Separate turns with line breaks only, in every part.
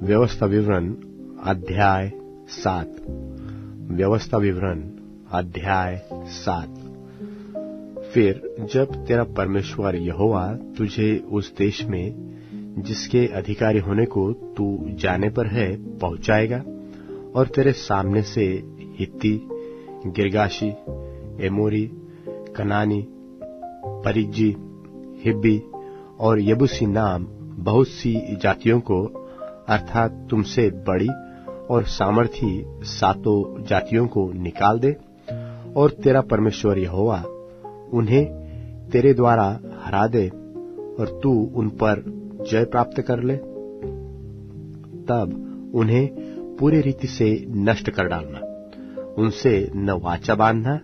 व्यवस्था विवरण अध्याय 7। व्यवस्था विवरण अध्याय 7। फिर जब तेरा परमेश्वर यहोवा तुझे उस देश में जिसके अधिकारी होने को तू जाने पर है पहुंचाएगा और तेरे सामने से हित्ती, गिर्गाशी, एमोरी, कनानी, परिज्जी, हिब्बी और यबूसी नाम बहुत सी जातियों को अर्थात तुमसे बड़ी और सामर्थी 7 जातियों को निकाल दे और तेरा परमेश्वर यहोवा उन्हें तेरे द्वारा हरा दे और तू उन पर जय प्राप्त कर ले, तब उन्हें पूरी रीति से नष्ट कर डालना। उनसे न वाचा बांधना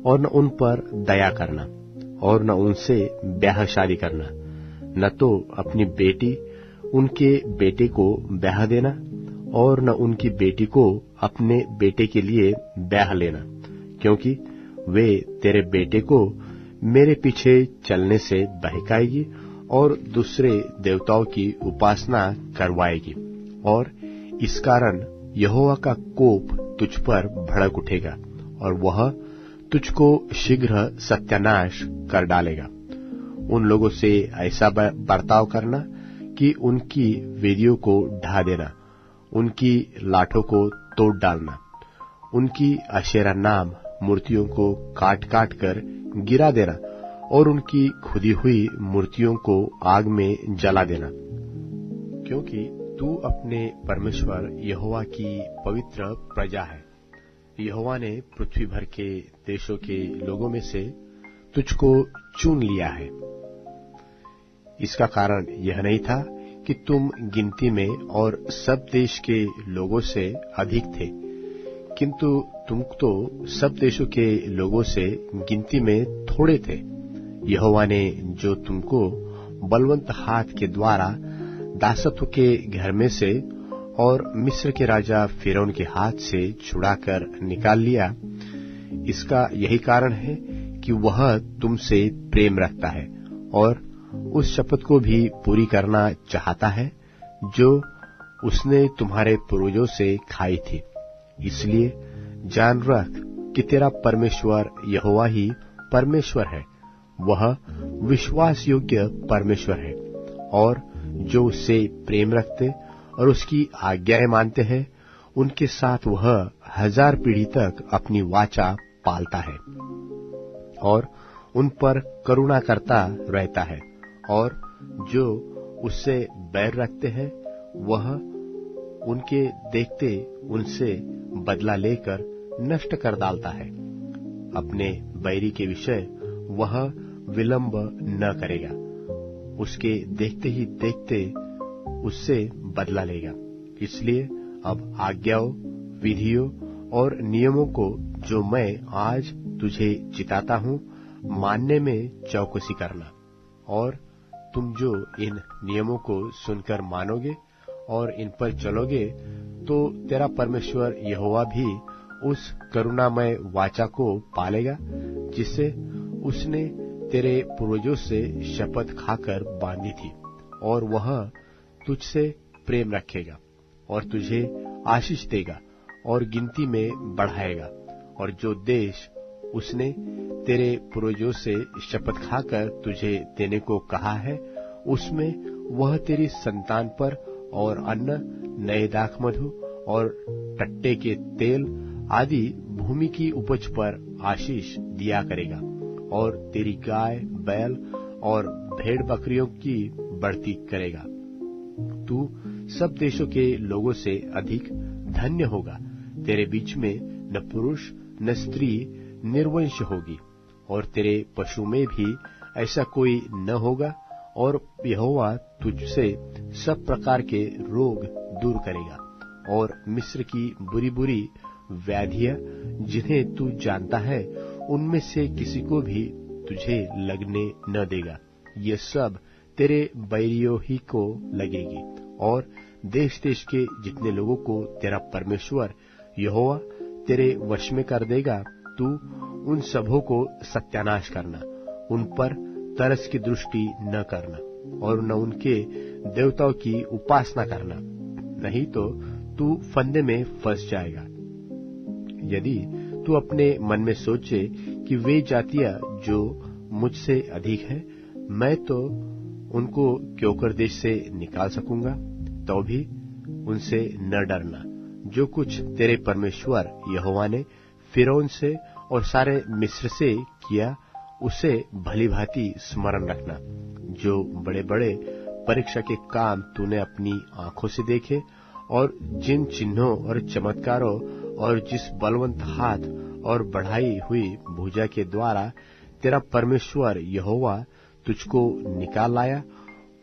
और न उन पर दया करना और न उनसे ब्याह शादी करना, न तो अपनी बेटी उनके बेटे को ब्याह देना और न उनकी बेटी को अपने बेटे के लिए ब्याह लेना, क्योंकि वे तेरे बेटे को मेरे पीछे चलने से बहकाएगी और दूसरे देवताओं की उपासना करवाएगी, और इस कारण यहोवा का कोप तुझ पर भड़क उठेगा और वह तुझको शीघ्र सत्यानाश कर डालेगा। उन लोगों से ऐसा बर्ताव करना कि उनकी वेदियों को ढा देना, उनकी लाठों को तोड़ डालना, उनकी अशेरा नाम मूर्तियों को काट काट कर गिरा देना और उनकी खुदी हुई मूर्तियों को आग में जला देना, क्योंकि तू अपने परमेश्वर यहोवा की पवित्र प्रजा है। यहोवा ने पृथ्वी भर के देशों के लोगों में से तुझको चुन लिया है। इसका कारण यह नहीं था कि तुम गिनती में और सब देश के लोगों से अधिक थे, किंतु तुम तो सब देशों के लोगों से गिनती में थोड़े थे। यहोवा ने जो तुमको बलवंत हाथ के द्वारा दासत्व के घर में से और मिस्र के राजा फिरौन के हाथ से छुड़ाकर निकाल लिया, इसका यही कारण है कि वह तुमसे प्रेम रखता है और उस शपथ को भी पूरी करना चाहता है जो उसने तुम्हारे पूर्वजों से खाई थी। इसलिए जान रख कि तेरा परमेश्वर यहोवा ही परमेश्वर है, वह विश्वास योग्य परमेश्वर है, और जो उससे प्रेम रखते और उसकी आज्ञाएं मानते हैं उनके साथ वह 1000 पीढ़ी तक अपनी वाचा पालता है और उन पर करुणा करता रहता है, और जो उससे बैर रखते हैं वह उनके देखते उनसे बदला लेकर नष्ट कर डालता है। अपने बैरी के विषय वह विलंब न करेगा, उसके देखते ही देखते उससे बदला लेगा। इसलिए अब आज्ञाओं, विधियों और नियमों को जो मैं आज तुझे चिताता हूं मानने में चौकसी करना, और तुम जो इन नियमों को सुनकर मानोगे और इन पर चलोगे तो तेरा परमेश्वर यहोवा भी उस करुणामय वाचा को पालेगा जिसे उसने तेरे पूर्वजों से शपथ खाकर बांधी थी, और वह तुझसे प्रेम रखेगा और तुझे आशीष देगा और गिनती में बढ़ाएगा। और जो देश उसने तेरे पूर्वजों से शपथ खाकर तुझे देने को कहा है उसमें वह तेरी संतान पर और अन्न, नए दाखमधु और टट्टे के तेल आदि भूमि की उपज पर आशीष दिया करेगा, और तेरी गाय, बैल और भेड़ बकरियों की बढ़ती करेगा। तू सब देशों के लोगों से अधिक धन्य होगा। तेरे बीच में न पुरुष न स्त्री निर्वंश होगी, और तेरे पशु में भी ऐसा कोई न होगा, और यहोवा तुझसे सब प्रकार के रोग दूर करेगा, और मिस्र की बुरी बुरी व्याधियां जिन्हें तू जानता है उनमें से किसी को भी तुझे लगने न देगा। ये सब तेरे बैरियों ही को लगेगी, और देश देश के जितने लोगों को तेरा परमेश्वर यहोवा तेरे वश में कर देगा, तू उन सबों को सत्यानाश करना, उन पर तरस की दृष्टि न करना और न उनके देवताओं की उपासना करना। नहीं तो तू फंदे में फंस जाएगा। यदि तू अपने मन में सोचे कि वे जातियां जो मुझसे अधिक है, मैं तो उनको क्यों कर देश से निकाल सकूंगा, तो भी उनसे न डरना। जो कुछ तेरे परमेश्वर यहोवा ने फिरौन से और सारे मिस्र से किया, उसे भली भांति स्मरण रखना। जो बड़े बड़े परीक्षा के काम तूने अपनी आंखों से देखे, और जिन चिन्हों और चमत्कारों और जिस बलवंत हाथ और बढ़ाई हुई भुजा के द्वारा तेरा परमेश्वर यहोवा तुझको निकाल लाया,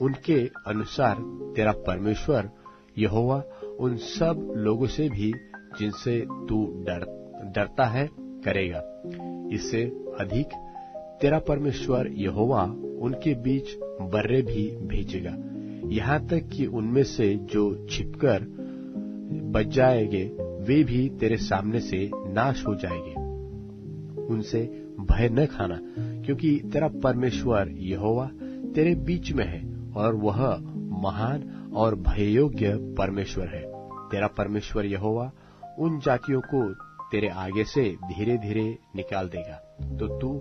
उनके अनुसार तेरा परमेश्वर यहोवा उन सब लोगों से भी जिनसे तू डरता है करेगा। इससे अधिक तेरा परमेश्वर यहोवा उनके बीच बर्रे भी भेजेगा, यहाँ तक कि उनमें से जो छिपकर बच जाएंगे वे भी तेरे सामने से नाश हो जाएंगे। उनसे भय न खाना, क्योंकि तेरा परमेश्वर यहोवा तेरे बीच में है, और वह महान और भययोग्य परमेश्वर है। तेरा परमेश्वर यहोवा उन जातियों को तेरे आगे से धीरे धीरे निकाल देगा, तो तू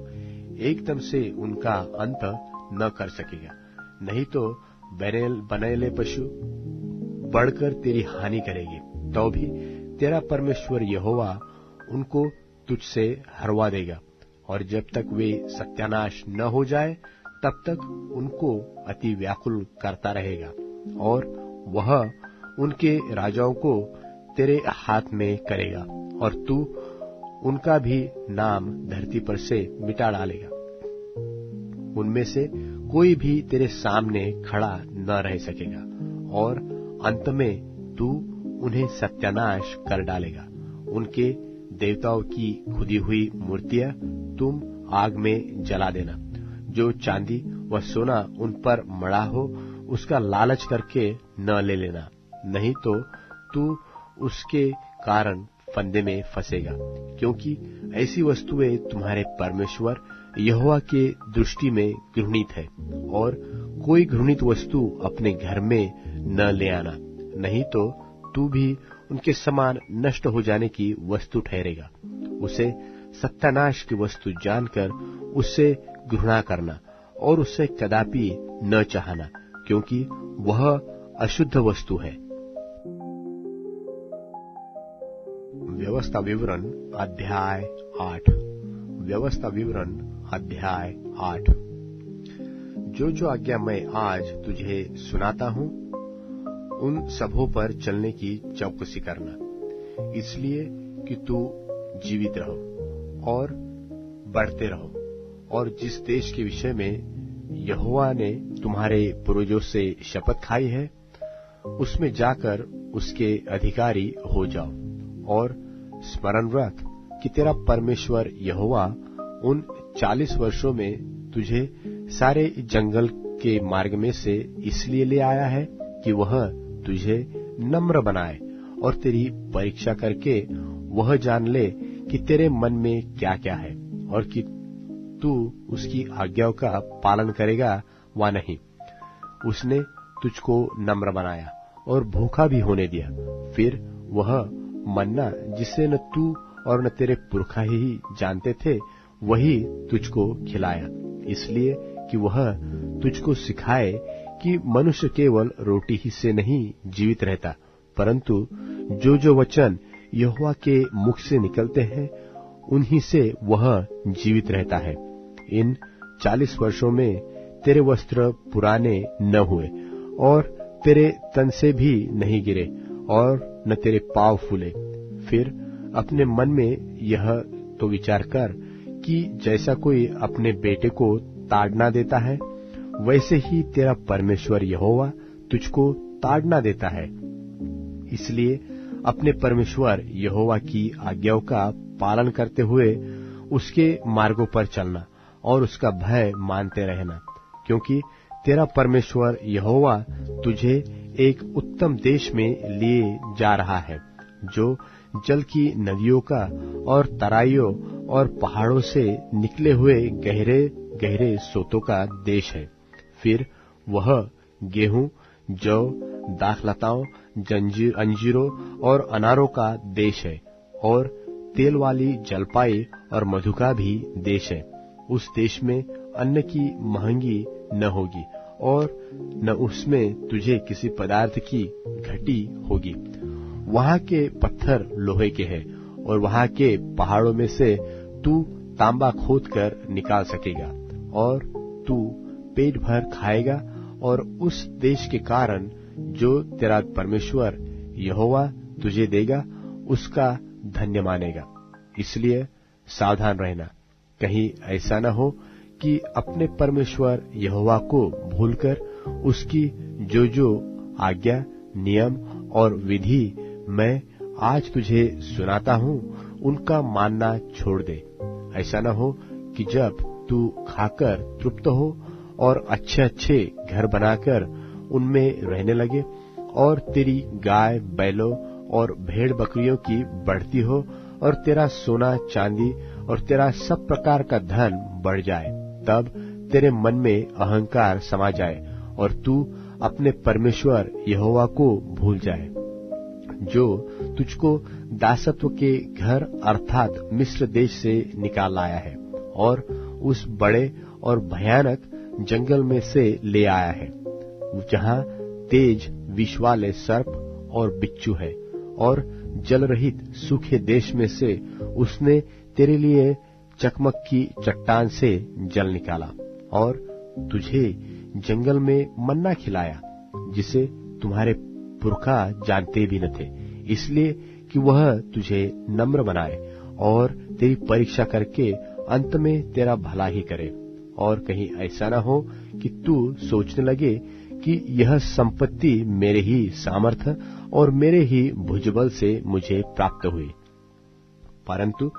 एकदम से उनका अंत न कर सकेगा। नहीं तो बनेले पशु बढ़कर तेरी हानि करेगी, तो भी तेरा परमेश्वर यहोवा उनको तुझसे हरवा देगा, और जब तक वे सत्यानाश न हो जाए तब तक उनको अति व्याकुल करता रहेगा, और वह उनके राजाओं को तेरे हाथ में करेगा, और तू उनका भी नाम धरती पर से मिटा डालेगा। उनमें से कोई भी तेरे सामने खड़ा न रह सकेगा, और अंत में तू उन्हें सत्यानाश कर डालेगा। उनके देवताओं की खुदी हुई मूर्तियां तुम आग में जला देना। जो चांदी व सोना उन पर मड़ा हो, उसका लालच करके न ले लेना, नहीं तो तू उसके कारण फंदे में फंसेगा, क्योंकि ऐसी वस्तुएं तुम्हारे परमेश्वर यहोवा के दृष्टि में घृणित है। और कोई घृणित वस्तु अपने घर में न ले आना, नहीं तो तू भी उनके समान नष्ट हो जाने की वस्तु ठहरेगा। उसे सत्यानाश की वस्तु जानकर उससे घृणा करना, और उसे कदापि न चाहना, क्योंकि वह अशुद्ध वस्तु है। व्यवस्था विवरण अध्याय 8। व्यवस्था विवरण अध्याय 8। जो आज्ञा मैं आज तुझे सुनाता हूँ, उन सबों पर चलने की चौकसी करना, इसलिए कि तू जीवित रहो और बढ़ते रहो, और जिस देश के विषय में यहोवा ने तुम्हारे पूर्वजों से शपथ खाई है, उसमें जाकर उसके अधिकारी हो जाओ, और स्मरण रख कि तेरा परमेश्वर यहोवा उन 40 वर्षों में तुझे सारे जंगल के मार्ग में से इसलिए ले आया है कि वह तुझे नम्र बनाए, और तेरी परीक्षा करके वह जान ले कि तेरे मन में क्या क्या है, और कि तू उसकी आज्ञाओं का पालन करेगा वा नहीं। उसने तुझको नम्र बनाया और भूखा भी होने दिया। फिर वह मन्ना जिसे न तू और न तेरे पुरखा ही जानते थे, वही तुझको खिलाया, इसलिए कि वह तुझको सिखाए कि मनुष्य केवल रोटी ही से नहीं जीवित रहता, परंतु जो वचन यहोवा के मुख से निकलते हैं उन्हीं से वह जीवित रहता है। इन 40 वर्षों में तेरे वस्त्र पुराने न हुए, और तेरे तन से भी नहीं गिरे, और न तेरे पांव फूले। फिर अपने मन में यह तो विचार कर कि जैसा कोई अपने बेटे को ताड़ना देता है, वैसे ही तेरा परमेश्वर यहोवा तुझको ताड़ना देता है। इसलिए अपने परमेश्वर यहोवा की आज्ञाओं का पालन करते हुए उसके मार्गों पर चलना, और उसका भय मानते रहना, क्योंकि तेरा परमेश्वर यहोवा तुझे एक उत्तम देश में लिए जा रहा है, जो जल की नदियों का और तराइयों और पहाड़ों से निकले हुए गहरे गहरे सोतों का देश है। फिर वह गेहूं, जौ, दाखलताओं, अंजीरों और अनारों का देश है, और तेल वाली जलपाई और मधु का भी देश है। उस देश में अन्न की महंगी न होगी, और न उसमें तुझे किसी पदार्थ की घटी होगी। वहां के पत्थर लोहे के हैं, और वहां के पहाड़ों में से तू तांबा खोद कर निकाल सकेगा, और तू पेट भर खाएगा, और उस देश के कारण जो तेरा परमेश्वर यहोवा तुझे देगा उसका धन्य मानेगा। इसलिए सावधान रहना, कहीं ऐसा न हो कि अपने परमेश्वर यहोवा को भूलकर उसकी जो जो आज्ञा, नियम और विधि मैं आज तुझे सुनाता हूं उनका मानना छोड़ दे। ऐसा न हो कि जब तू खाकर तृप्त हो और अच्छे अच्छे घर बनाकर उनमें रहने लगे, और तेरी गाय बैलों और भेड़ बकरियों की बढ़ती हो, और तेरा सोना चांदी और तेरा सब प्रकार का धन बढ़ जाए, तब तेरे मन में अहंकार समा जाए और तू अपने परमेश्वर यहोवा को भूल जाए, जो तुझको दासत्व के घर अर्थात मिस्र देश से निकाल लाया है, और उस बड़े और भयानक जंगल में से ले आया है, जहां तेज विष वाले सर्प और बिच्छू है, और जल रहित सूखे देश में से उसने तेरे लिए चकमक की चट्टान से जल निकाला, और तुझे जंगल में मन्ना खिलाया, जिसे तुम्हारे पुरखा जानते भी न थे, इसलिए कि वह तुझे नम्र बनाए और तेरी परीक्षा करके अंत में तेरा भला ही करे। और कहीं ऐसा न हो कि तू सोचने लगे कि यह संपत्ति मेरे ही सामर्थ्य और मेरे ही भुजबल से मुझे प्राप्त हुई, परंतु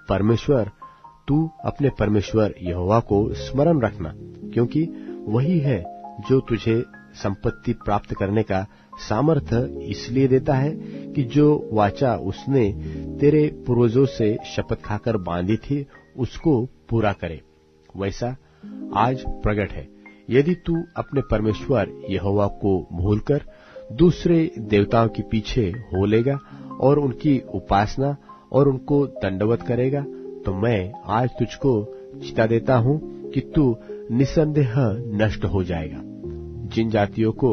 परमेश्वर तू अपने परमेश्वर यहोवा को स्मरण रखना, क्योंकि वही है जो तुझे संपत्ति प्राप्त करने का सामर्थ्य इसलिए देता है कि जो वाचा उसने तेरे पूर्वजों से शपथ खाकर बांधी थी उसको पूरा करे। वैसा आज प्रकट है, यदि तू अपने परमेश्वर यहोवा को भूलकर दूसरे देवताओं के पीछे हो लेगा और उनकी उपासना और उनको दंडवत करेगा, तो मैं आज तुझको चिता देता हूं कि तू निसंदेह नष्ट हो जाएगा। जिन जातियों को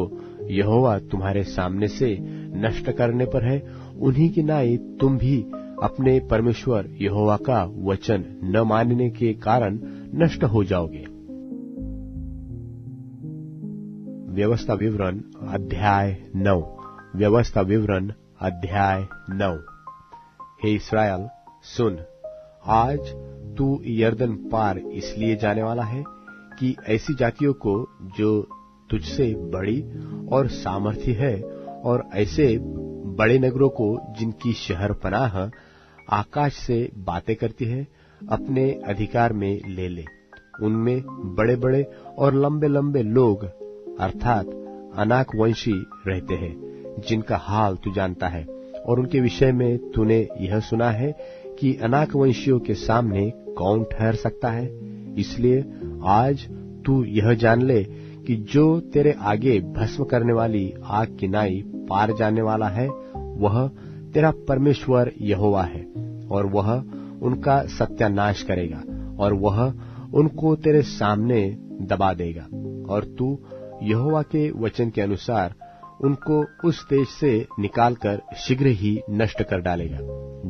यहोवा तुम्हारे सामने से नष्ट करने पर है, उन्हीं की नाई तुम भी अपने परमेश्वर यहोवा का वचन न मानने के कारण नष्ट हो जाओगे। व्यवस्था विवरण अध्याय 9। व्यवस्था विवरण अध्याय 9। हे इस्राएल सुन, आज तू यरदन पार इसलिए जाने वाला है कि ऐसी जातियों को जो तुझसे बड़ी और सामर्थी है, और ऐसे बड़े नगरों को जिनकी शहर पनाह आकाश से बातें करती है, अपने अधिकार में ले ले। उनमें बड़े बड़े और लंबे लंबे लोग अर्थात अनाक वंशी रहते हैं, जिनका हाल तू जानता है, और उनके विषय में तूने यह सुना है कि अनाक वंशियों के सामने कौन ठहर सकता है। इसलिए आज तू यह जान ले कि जो तेरे आगे भस्म करने वाली आग की नाई पार जाने वाला है, वह तेरा परमेश्वर यहोवा है, और वह उनका सत्यानाश करेगा, और वह उनको तेरे सामने दबा देगा, और तू यहोवा के वचन के अनुसार उनको उस देश से निकालकर शीघ्र ही नष्ट कर डालेगा।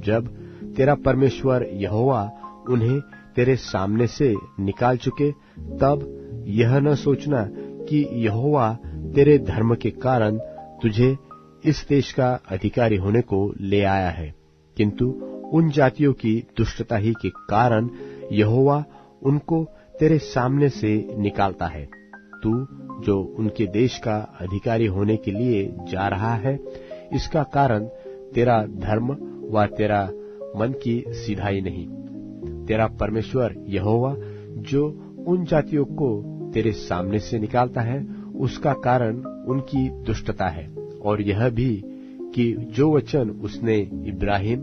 जब तेरा परमेश्वर यहोवा उन्हें तेरे सामने से निकाल चुके, तब यह न सोचना कि यहोवा तेरे धर्म के कारण तुझे इस देश का अधिकारी होने को ले आया है, किंतु उन जातियों की दुष्टता ही के कारण यहोवा उनको तेरे सामने से निकालता है। तू जो उनके देश का अधिकारी होने के लिए जा रहा है, इसका कारण तेरा धर्म व तेरा मन की सीधाई नहीं। तेरा परमेश्वर यहोवा जो उन जातियों को तेरे सामने से निकालता है, उसका कारण उनकी दुष्टता है, और यह भी कि जो वचन उसने इब्राहिम,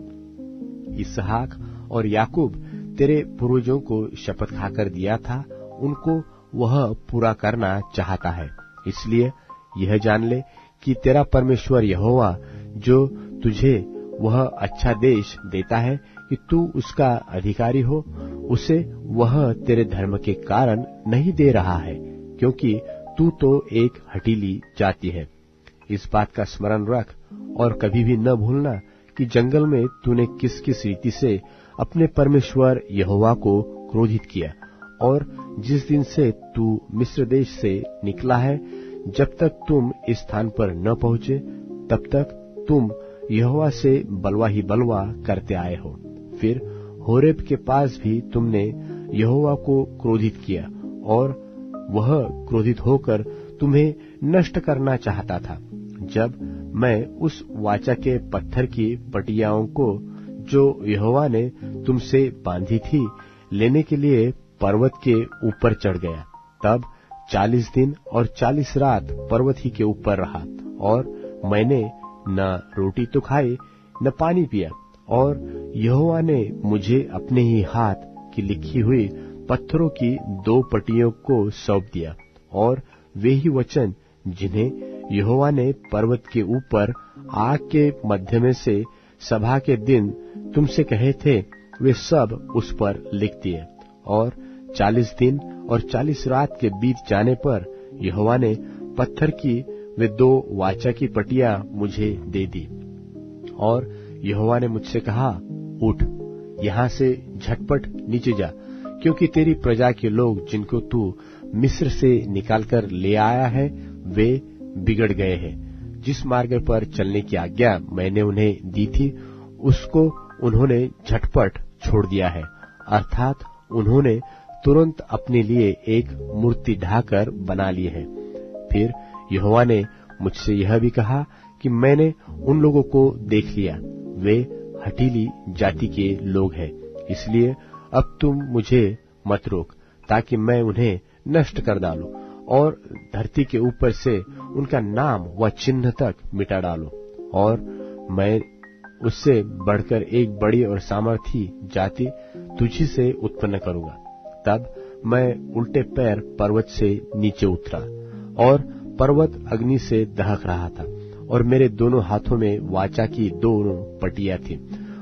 इसहाक और याकूब तेरे पूर्वजों को शपथ खाकर दिया था, उनको वह पूरा करना चाहता है। इसलिए यह जान ले कि तेरा परमेश्वर यहोवा जो तुझे वह अच्छा देश देता है कि तू उसका अधिकारी हो, उसे वह तेरे धर्म के कारण नहीं दे रहा है, क्योंकि तू तो एक हठीली जाति है। इस बात का स्मरण रख और कभी भी न भूलना कि जंगल में तूने किस किस रीति से अपने परमेश्वर यहोवा को क्रोधित किया, और जिस दिन से तू मिस्र देश से निकला है, जब तक तुम इस स्थान पर न पहुंचे, तब तक तुम यहोवा से बलवा ही बलवा करते आए हो। फिर होरेब के पास भी तुमने यहोवा को क्रोधित किया, और वह क्रोधित होकर तुम्हें नष्ट करना चाहता था। जब मैं उस वाचा के पत्थर की पटियाओं को जो यहोवा ने तुमसे बांधी थी लेने के लिए पर्वत के ऊपर चढ़ गया, तब 40 दिन और 40 रात पर्वत ही के ऊपर रहा, और मैंने न रोटी तो खाई न पानी पिया। और यहोवा ने मुझे अपने ही हाथ की लिखी हुई पत्थरों की 2 पटियों को सौंप दिया, और वे ही वचन जिन्हें यहोवा ने पर्वत के ऊपर आग के मध्य में से सभा के दिन तुमसे कहे थे, वे सब उस पर लिख दिए। और 40 दिन और 40 रात के बीत जाने पर यहोवा ने पत्थर की वे 2 वाचा की पटियां मुझे दे दी। और यहोवा ने मुझसे कहा, उठ, यहाँ से झटपट नीचे जा, क्योंकि तेरी प्रजा के लोग जिनको तू मिस्र से निकालकर ले आया है, वे बिगड़ गए हैं। जिस मार्ग पर चलने की आज्ञा मैंने उन्हें दी थी, उसको उन्होंने झटपट छोड़ दिया है, अर्थात उन्होंने तुरंत अपने लिए एक मूर्ति ढाकर बना ली है। फिर यहोवा ने मुझसे यह भी कहा कि मैंने उन लोगों को देख लिया, वे हठीली जाति के लोग हैं, इसलिए अब तुम मुझे मत रोक, ताकि मैं उन्हें नष्ट कर डालूं और धरती के ऊपर से उनका नाम व चिन्ह तक मिटा डालूं। और मैं उससे बढ़कर एक बड़ी और सामर्थी जाति तुझी से उत्पन्न करूंगा। तब मैं उल्टे पैर पर्वत से नीचे उतरा, और पर्वत अग्नि से दहक रहा था, और मेरे दोनों हाथों में वाचा की 2 पटियां थी।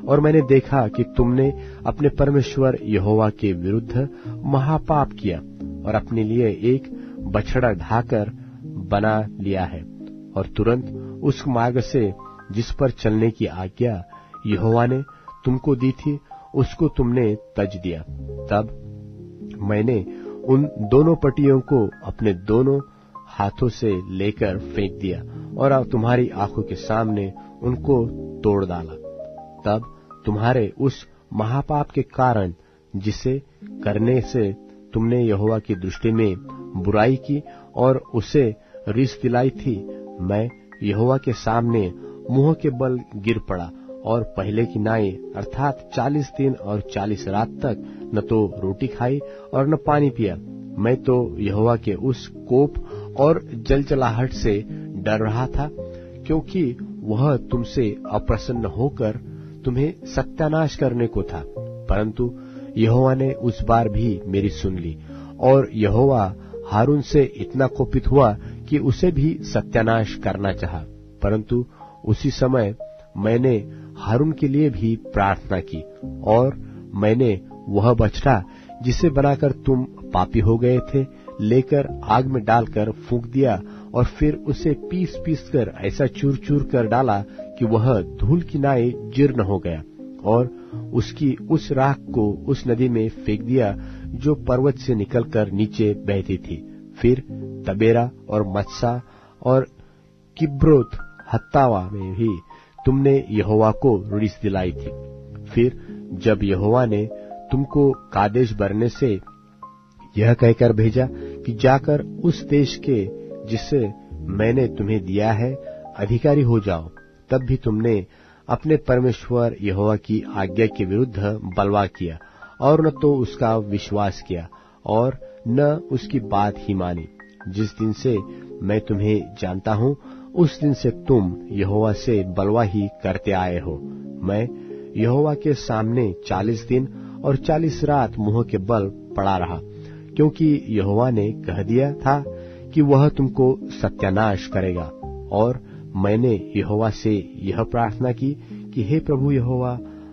और मैंने देखा कि तुमने अपने परमेश्वर यहोवा के विरुद्ध महापाप किया, और अपने लिए एक बछड़ा ढाकर बना लिया है, और तुरंत उस मार्ग से जिस पर चलने की आज्ञा यहोवा ने तुमको दी थी, उसको तुमने तज दिया। तब मैंने उन 2 पटियों को अपने दोनों हाथों से लेकर फेंक दिया, और अब तुम्हारी आंखों के सामने उनको तोड़ डाला। तब तुम्हारे उस महापाप के कारण, जिसे करने से तुमने यहोवा की दृष्टि में बुराई की और उसे रिस दिलाई थी, मैं यहोवा के सामने मुंह के बल गिर पड़ा, और पहले की नाई अर्थात 40 दिन और 40 रात तक न तो रोटी खाई और न पानी पिया। मैं तो यहोवा के उस कोप और जलजलाहट से डर रहा था, क्योंकि वह तुमसे अप्रसन्न होकर तुम्हें सत्यानाश करने को था। परंतु यहोवा ने उस बार भी मेरी सुन ली, और यहोवा हारून से इतना कोपित हुआ कि उसे भी सत्यानाश करना चाहा। परंतु उसी समय मैंने हारून के लिए भी प्रार्थना की, और मैंने वह बछड़ा जिसे बनाकर तुम पापी हो गए थे लेकर आग में डालकर फूंक दिया, और फिर उसे पीस पीस कर ऐसा चूर चूर कर डाला कि वह धूल की नाई जीर्ण हो गया, और उसकी उस राख को उस नदी में फेंक दिया जो पर्वत से निकलकर नीचे बहती थी। फिर तबेरा और मत्सा और किब्रोत हत्तावा में भी तुमने यहोवा को रिस दिलाई थी। फिर जब यहोवा ने तुमको कादेश बरने से यह कहकर भेजा कि जाकर उस देश के जिसे मैंने तुम्हें दिया है अधिकारी हो जाओ, तब भी तुमने अपने परमेश्वर यहोवा की आज्ञा के विरुद्ध बलवा किया, और न तो उसका विश्वास किया और न उसकी बात ही मानी। जिस दिन से मैं तुम्हें जानता हूं, उस दिन से तुम यहोवा से बलवा ही करते आए हो। मैं यहोवा के सामने 40 दिन और 40 रात मुंह के बल पड़ा रहा, क्योंकि यहोवा ने कह दिया था कि वह तुमको सत्यानाश करेगा, और मैंने यहोवा से यह प्रार्थना की कि हे प्रभु यहोवा,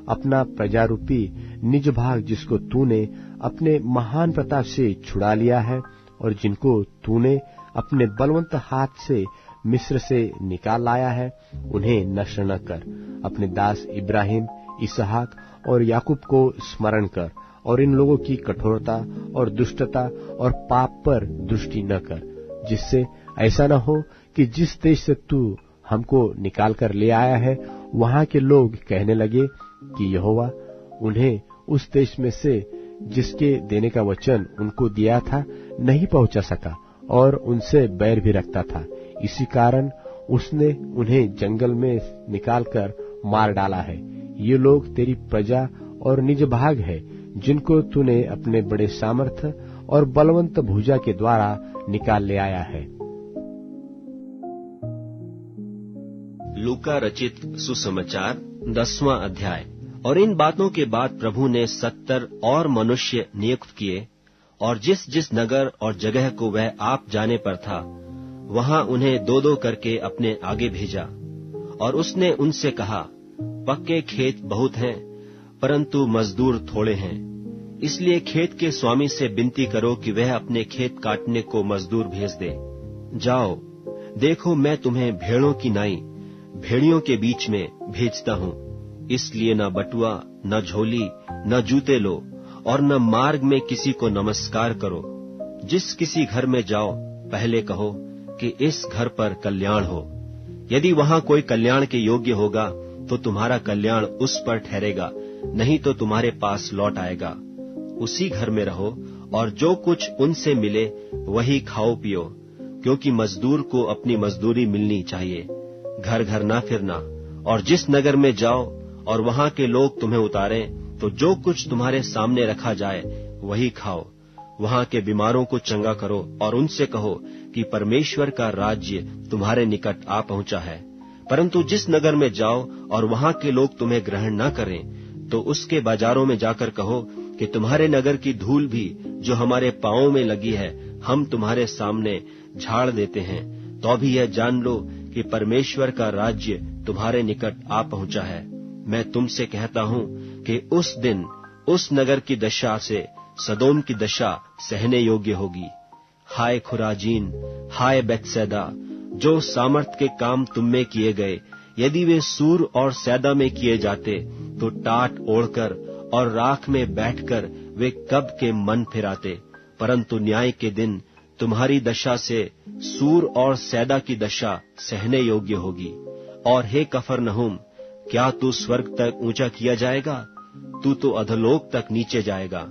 अपना प्रजारूपी निज भाग जिसको तूने अपने महान प्रताप से छुड़ा लिया है और जिनको तूने अपने बलवंत हाथ से मिस्र से निकाल लाया है, उन्हें नष्ट न कर। अपने दास इब्राहिम, इसहाक और याकूब को स्मरण कर और इन लोगों की कठोरता और दुष्टता और पाप पर दृष्टि न कर, जिससे ऐसा न हो कि जिस देश से तू हमको निकाल कर ले आया है वहां के लोग कहने लगे कि यहोवा उन्हें उस देश में से जिसके देने का वचन उनको दिया था नहीं पहुंचा सका और उनसे बैर भी रखता था। इसी कारण उसने उन्हें जंगल में निकालकर मार डाला है। ये लोग तेरी प्रजा और निज भाग है, जिनको तूने अपने बड़े सामर्थ्य और बलवंत भुजा के द्वारा निकाल ले आया है।
लूका रचित सुसमाचार 10वां अध्याय। और इन बातों के बाद प्रभु ने 70 और मनुष्य नियुक्त किए और जिस जिस नगर और जगह को वह आप जाने पर था वहां उन्हें दो दो करके अपने आगे भेजा। और उसने उनसे कहा, पक्के खेत बहुत हैं परंतु मजदूर थोड़े हैं, इसलिए खेत के स्वामी से विनती करो कि वह अपने खेत काटने को मजदूर भेज दे। जाओ, देखो मैं तुम्हें भेड़ों की नाई भेड़ियों के बीच में भेजता हूँ, इसलिए न बटुआ न झोली न जूते लो और न मार्ग में किसी को नमस्कार करो। जिस किसी घर में जाओ पहले कहो कि इस घर पर कल्याण हो। यदि वहां कोई कल्याण के योग्य होगा तो तुम्हारा कल्याण उस पर ठहरेगा, नहीं तो तुम्हारे पास लौट आएगा। उसी घर में रहो और जो कुछ उनसे मिले वही खाओ पियो, क्योंकि मजदूर को अपनी मजदूरी मिलनी चाहिए। घर घर ना फिरना। और जिस नगर में जाओ और वहां के लोग तुम्हें उतारें तो जो कुछ तुम्हारे सामने रखा जाए वही खाओ। वहां के बीमारों को चंगा करो और उनसे कहो कि परमेश्वर का राज्य तुम्हारे निकट आ पहुंचा है। परंतु जिस नगर में जाओ और वहां के लोग तुम्हें ग्रहण न करें तो उसके बाजारों में जाकर कहो कि तुम्हारे नगर की धूल भी जो हमारे पांवों में लगी है हम तुम्हारे सामने झाड़ देते हैं। तो भी यह जान लो कि परमेश्वर का राज्य तुम्हारे निकट आ पहुंचा है। मैं तुमसे कहता हूं कि उस दिन उस नगर की दशा से सदोम की दशा सहने योग्य होगी। हाय खुराजीन, हाय बेतसैदा, जो सामर्थ के काम तुम में किए गए यदि वे सूर और सैदा में किए जाते तो टाट ओढ़कर और राख में बैठकर वे कब के मन फिराते। परंतु न्याय के दिन तुम्हारी दशा से सूर और सैदा की दशा सहने योग्य होगी। और हे कफरनहूम, क्या तू स्वर्ग तक ऊंचा किया जाएगा? तू तो अधोलोक तक नीचे जाएगा।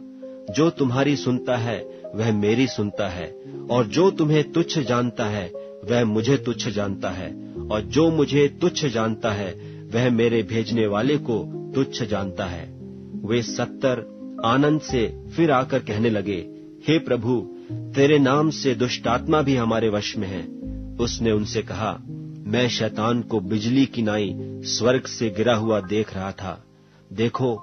जो तुम्हारी सुनता है वह मेरी सुनता है, और जो तुम्हें तुच्छ जानता है वह मुझे तुच्छ जानता है, और जो मुझे तुच्छ जानता है वह मेरे भेजने वाले को तुच्छ जानता है। वे 70 आनंद से फिर आकर कहने लगे, हे प्रभु, तेरे नाम से दुष्टात्मा भी हमारे वश में है। उसने उनसे कहा, मैं शैतान को बिजली की नाई स्वर्ग से गिरा हुआ देख रहा था। देखो,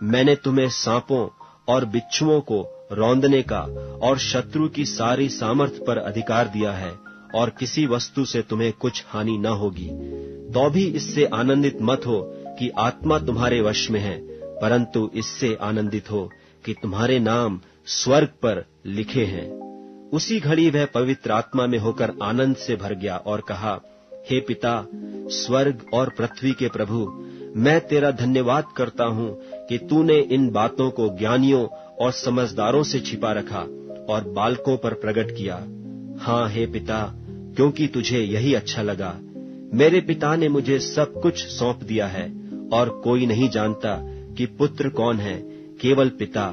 मैंने तुम्हें सांपों और बिच्छुओं को रौंदने का और शत्रु की सारी सामर्थ पर अधिकार दिया है, और किसी वस्तु से तुम्हें कुछ हानि न होगी। तो भी इससे आनंदित मत हो कि आत्मा तुम्हारे वश में है, परंतु इससे आनंदित हो कि तुम्हारे नाम स्वर्ग पर लिखे हैं। उसी घड़ी वह पवित्र आत्मा में होकर आनंद से भर गया और कहा, हे पिता, स्वर्ग और पृथ्वी के प्रभु, मैं तेरा धन्यवाद करता हूँ कि तूने इन बातों को ज्ञानियों और समझदारों से छिपा रखा और बालकों पर प्रकट किया। हाँ हे पिता, क्योंकि तुझे यही अच्छा लगा। मेरे पिता ने मुझे सब कुछ सौंप दिया है, और कोई नहीं जानता कि पुत्र कौन है, केवल पिता,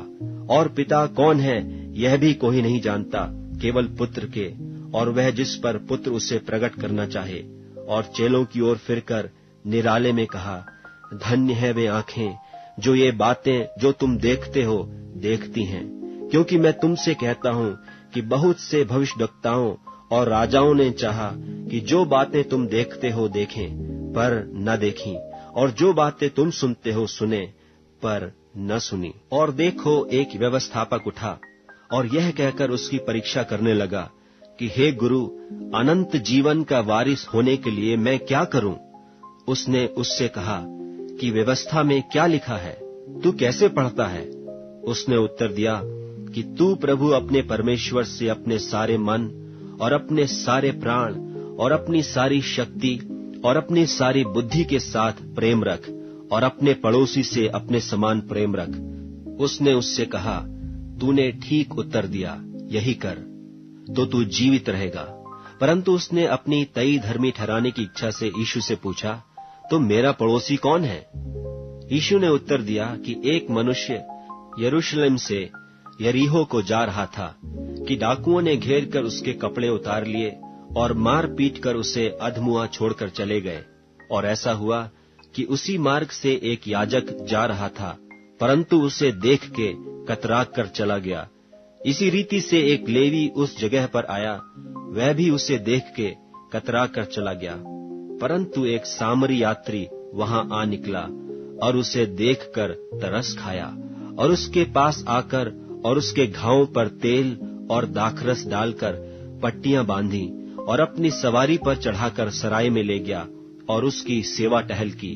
और पिता कौन है यह भी कोई नहीं जानता, केवल पुत्र के, और वह जिस पर पुत्र उसे प्रकट करना चाहे। और चेलों की ओर फिरकर निराले में कहा, धन्य है वे आंखें जो ये बातें जो तुम देखते हो देखती हैं, क्योंकि मैं तुमसे कहता हूँ कि बहुत से भविष्यद्वक्ताओं और राजाओं ने चाहा कि जो बातें तुम देखते हो देखें पर न देखीं, और जो बातें तुम सुनते हो सुने पर न सुनी। और देखो, एक व्यवस्थापक उठा और यह कहकर उसकी परीक्षा करने लगा कि हे गुरु, अनंत जीवन का वारिस होने के लिए मैं क्या करूं? उसने उससे कहा कि व्यवस्था में क्या लिखा है, तू कैसे पढ़ता है? उसने उत्तर दिया कि तू प्रभु अपने परमेश्वर से अपने सारे मन और अपने सारे प्राण और अपनी सारी शक्ति और अपनी सारी बुद्धि के साथ प्रेम रख और अपने पड़ोसी से अपने समान प्रेम रख। उसने उससे कहा, तूने ठीक उत्तर दिया, यही कर, तो तू जीवित रहेगा। परंतु उसने अपनी तई धर्मी ठहराने की इच्छा से यीशु से पूछा, तो मेरा पड़ोसी कौन है? यीशु ने उत्तर दिया कि एक मनुष्य यरूशलेम से यरीहो को जा रहा था कि डाकुओं ने घेर कर उसके कपड़े उतार लिए और मार पीट कर उसे अधमुआ छोड़कर चले गए। और ऐसा हुआ कि उसी मार्ग से एक याजक जा रहा था, परंतु उसे देख के कतरा कर चला गया। इसी रीति से एक लेवी उस जगह पर आया, वह भी उसे देख के कतरा कर चला गया। परंतु एक सामरी यात्री वहां आ निकला और उसे देखकर तरस खाया और उसके पास आकर और उसके घावों पर तेल और दाखरस डालकर पट्टियां बांधी और अपनी सवारी पर चढ़ाकर सराय में ले गया और उसकी सेवा टहल की।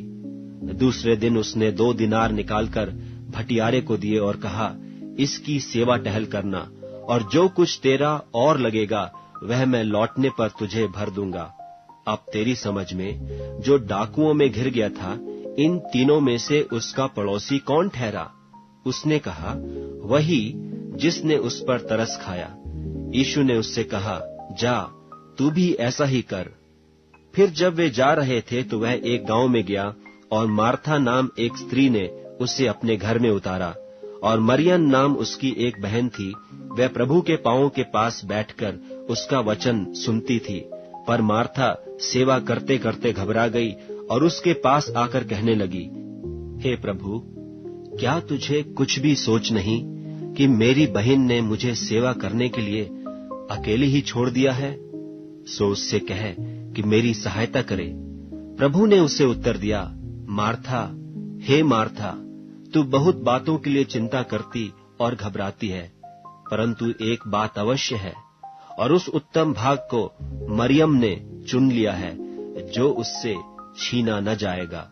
दूसरे दिन उसने 2 दिनार निकालकर भटियारे को दिए और कहा, इसकी सेवा टहल करना, और जो कुछ तेरा और लगेगा वह मैं लौटने पर तुझे भर दूंगा। अब तेरी समझ में जो डाकुओं में घिर गया था, इन तीनों में से उसका पड़ोसी कौन ठहरा? उसने कहा, वही जिसने उस पर तरस खाया। यीशु ने उससे कहा, जा, तू भी ऐसा ही कर। फिर जब वे जा रहे थे तो वह एक गांव में गया और मार्था नाम एक स्त्री ने उसे अपने घर में उतारा, और मरियम नाम उसकी एक बहन थी। वह प्रभु के पांवों के पास बैठकर उसका वचन सुनती थी। पर मार्था सेवा करते करते घबरा गई और उसके पास आकर कहने लगी, हे प्रभु, क्या तुझे कुछ भी सोच नहीं कि मेरी बहन ने मुझे सेवा करने के लिए अकेली ही छोड़ दिया है? सो उससे कह कि मेरी सहायता करे। प्रभु ने उसे उत्तर दिया, मार्था, हे मार्था, तू बहुत बातों के लिए चिंता करती और घबराती है, परंतु एक बात अवश्य है, और उस उत्तम भाग को मरियम ने चुन लिया है, जो उससे छीना न जाएगा।